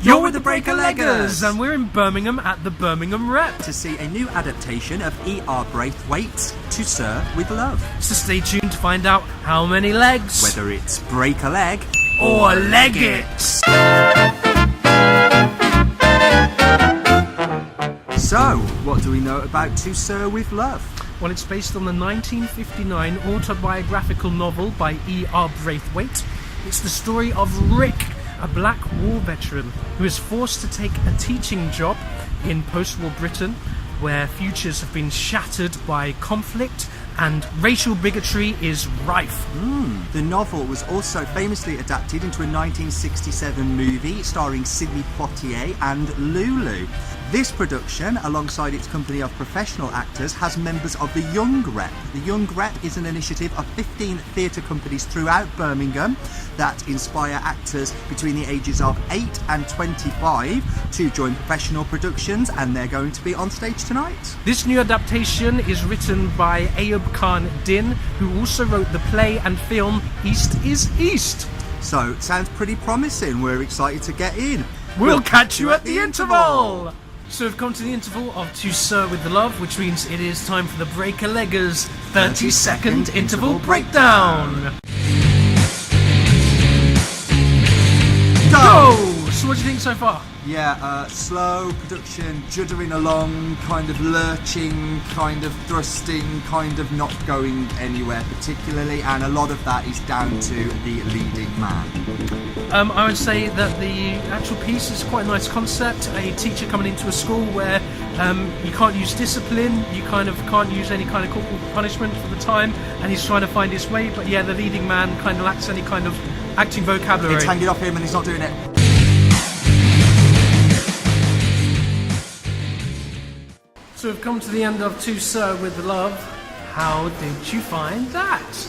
You're with the Break-a-Leggers, and we're in Birmingham at the Birmingham Rep to see a new adaptation of E.R. Braithwaite's To Sir With Love. So stay tuned to find out how many legs, whether it's break a leg or leg it. So, what do we know about To Sir With Love? Well, it's based on the 1959 autobiographical novel by E.R. Braithwaite. It's the story of Rick, a black war veteran who is forced to take a teaching job in post-war Britain, where futures have been shattered by conflict and racial bigotry is rife. The novel was also famously adapted into a 1967 movie starring Sidney Poitier and Lulu. This production, alongside its company of professional actors, has members of the Young Rep. The Young Rep is an initiative of 15 theatre companies throughout Birmingham that inspire actors between the ages of 8 and 25 to join professional productions, and they're going to be on stage tonight. This new adaptation is written by Ayub Khan Din, who also wrote the play and film East is East. So, it sounds pretty promising. We're excited to get in. We'll catch you at the interval! So we've come to the interval of To Sir With Love, which means it is time for the Break-a-Leggers 30-second interval breakdown. Go! So what do you think so far? Yeah, slow production, juddering along, kind of lurching, kind of thrusting, kind of not going anywhere particularly, and a lot of that is down to the leading man. I would say that the actual piece is quite a nice concept. A teacher coming into a school where you can't use discipline, you kind of can't use any kind of corporal punishment for the time, and he's trying to find his way, but yeah, the leading man kind of lacks any kind of acting vocabulary. It's hanging off him and he's not doing it. So we've come to the end of To Sir With Love. How did you find that?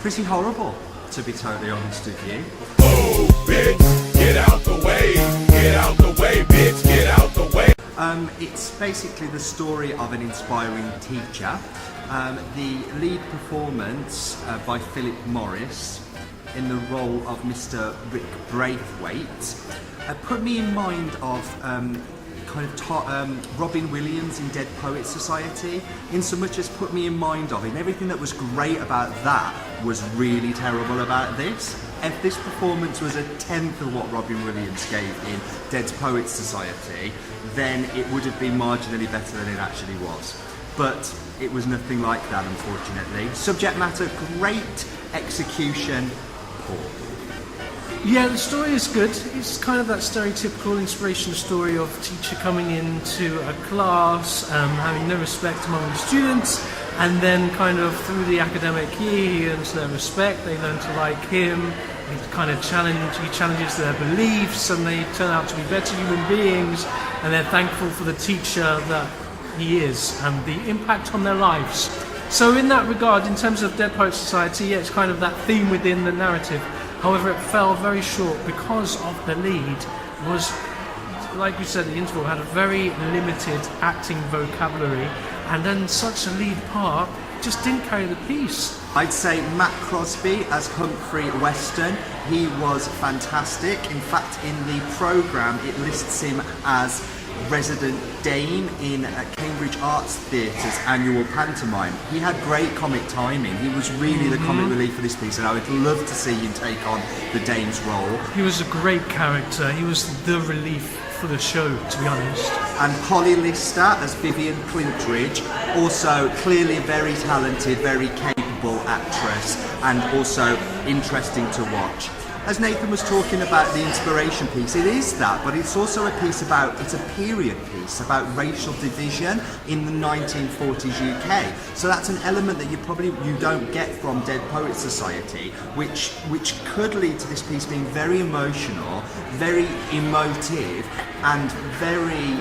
Pretty horrible, to be totally honest with you. Oh, bitch, get out the way. Get out the way, bitch, get out the way. It's basically the story of an inspiring teacher. The lead performance by Philip Morris in the role of Mr. Rick Braithwaite put me in mind of Robin Williams in Dead Poets Society, in so much as put me in mind of, and everything that was great about that was really terrible about this. If this performance was a tenth of what Robin Williams gave in Dead Poets Society, then it would have been marginally better than it actually was. But it was nothing like that, unfortunately. Subject matter, great. Execution, poor. Yeah, the story is good. It's kind of that stereotypical inspirational story of a teacher coming into a class, having no respect among the students, and then kind of through the academic year he earns their respect, they learn to like him, he challenges their beliefs, and they turn out to be better human beings, and they're thankful for the teacher that he is and the impact on their lives. So in that regard, in terms of Dead Poets Society, yeah, it's kind of that theme within the narrative. However, it fell very short because of the lead was, like we said at the interval, had a very limited acting vocabulary, and then such a lead part just didn't carry the piece. I'd say Matt Crosby as Humphrey Weston, he was fantastic. In fact, in the programme it lists him as resident dame in Cambridge Arts Theatre's annual pantomime. He had great comic timing. He was really the comic relief for this piece, and I would love to see him take on the dame's role. He was a great character. He was the relief for the show, to be honest. And Holly Lister as Vivian Plintridge, also clearly very talented, very capable actress, and also interesting to watch. As Nathan was talking about the inspiration piece, it is that, but it's also a piece about, it's a period piece about racial division in the 1940s UK. So that's an element that you don't get from Dead Poets Society, which could lead to this piece being very emotional, very emotive, and very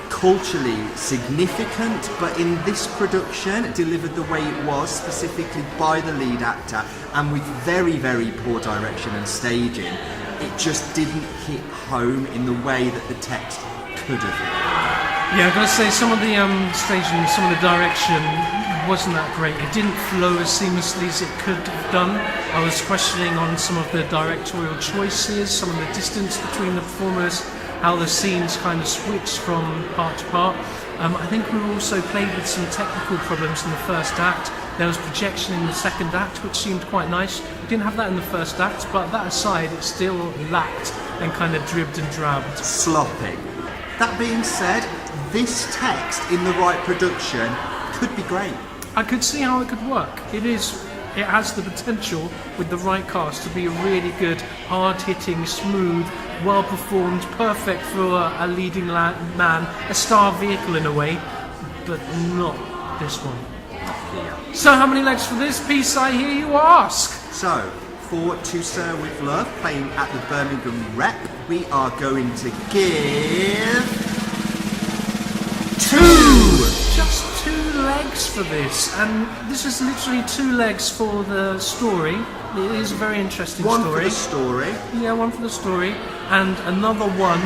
culturally significant, but in this production delivered the way it was, specifically by the lead actor, and with very, very poor direction and staging, it just didn't hit home in the way that the text could have. Yeah, I've got to say some of the staging, some of the direction wasn't that great. It didn't flow as seamlessly as it could have done. I was questioning on some of the directorial choices, some of the distance between the performers, how the scenes kind of switched from part to part. I think we were also played with some technical problems in the first act. There was projection in the second act, which seemed quite nice. We didn't have that in the first act, but that aside, it still lacked and kind of dribbed and drabbed. Sloppy. That being said, this text in the right production could be great. I could see how it could work. It has the potential with the right cast to be a really good, hard-hitting, smooth, well-performed, perfect for a leading man, a star vehicle in a way, but not this one. Yeah. So how many legs for this piece, I hear you ask? So, for To Sir With Love, playing at the Birmingham Rep, we are going to give 2! Just 2 legs for this, and this is literally 2 legs for the story. It is a very interesting One story. for the story. Yeah, one for the story, and another one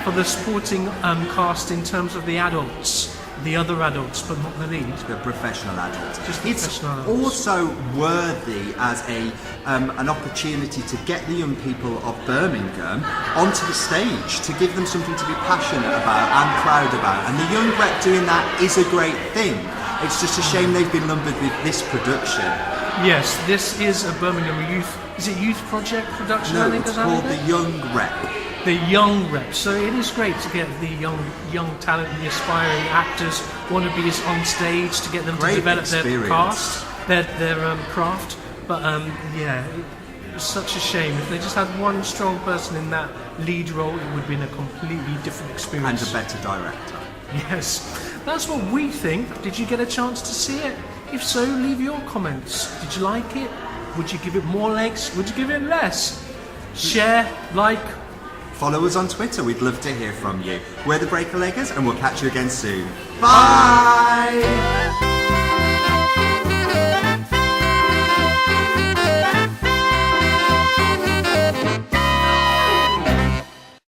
for the supporting cast in terms of the adults. The other adults, but not the lead. The professional adults. Just the it's professional adults. also worthy as an opportunity to get the young people of Birmingham onto the stage, to give them something to be passionate about and proud about. And the young rep doing that is a great thing. It's just a shame they've been lumbered with this production. Yes, this is a Birmingham youth. Is it youth project production? No, I think it's called the Young Rep. The young rep. So it is great to get the young talent, the aspiring actors, wannabes on stage, to get them Great to develop their experience. cast, their craft. But yeah, it's such a shame. If they just had one strong person in that lead role, it would have been a completely different experience. And a better director. Yes, that's what we think. Did you get a chance to see it? If so, leave your comments. Did you like it? Would you give it more legs? Would you give it less? Share, like. Follow us on Twitter, we'd love to hear from you. We're the Breaker Leggers, and we'll catch you again soon. Bye!